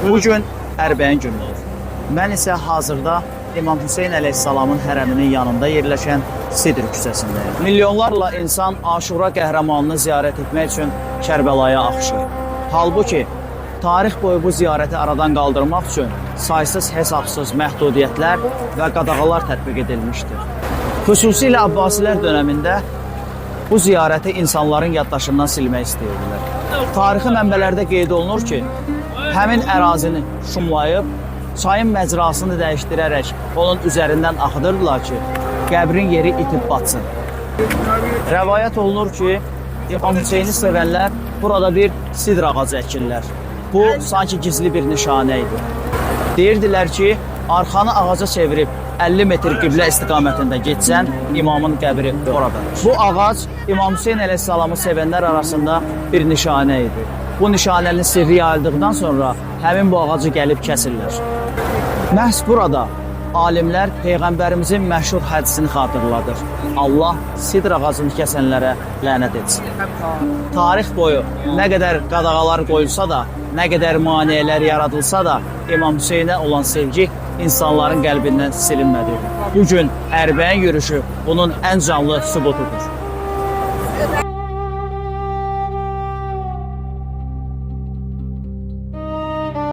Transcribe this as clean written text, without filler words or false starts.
Bugün Ərbəyin günüdür. Mən isə hazırda İmam Hüseyn əleyhissalamın hərəminin yanında yerləşən Sidr küçəsindəyim. Milyonlarla insan Aşura qəhrəmanını ziyarət etmək üçün Kərbəlaya axışır. Halbuki, tarix boyu bu ziyarəti aradan qaldırmaq üçün saysız hesabsız məhdudiyyətlər və qadağalar tətbiq edilmişdir. Xüsusilə Abbasilər dönəmində bu ziyarəti insanların yaddaşından silmək istəyirdilər. Tarixi mənbələrdə qeyd olunur ki, həmin ərazini şumlayıb, çayın məcrasını dəyişdirərək onun üzərindən axıdırdılar ki, qəbrin yeri itib batsın. Rəvayət olunur ki, İmam Hüseyni sevənlər burada bir sidr ağacı əkirlər. Bu, sanki gizli bir nişanə idi. Deyirdilər ki, arxanı ağaca çevirib 50 metr qiblə istiqamətində getsən, imamın qəbri oradadır. Bu ağac İmam Hüseyn əleyhissalamı sevənlər arasında bir nişanə idi. Bu nişanənin sirri yayıldıqdan sonra həmin bu ağacı gəlib kəsirlər. Məhz burada alimlər Peyğəmbərimizin məşhur hədisini xatırladır. Allah sidr ağacını kəsənlərə lənət etsin. Tarix boyu nə qədər qadağalar qoyulsa da, nə qədər maneələr yaradılsa da, İmam Hüseynə olan sevgi insanların qəlbindən silinmədi. Bugün Ərbəyin yürüyüşü bunun ən canlı sübutudur.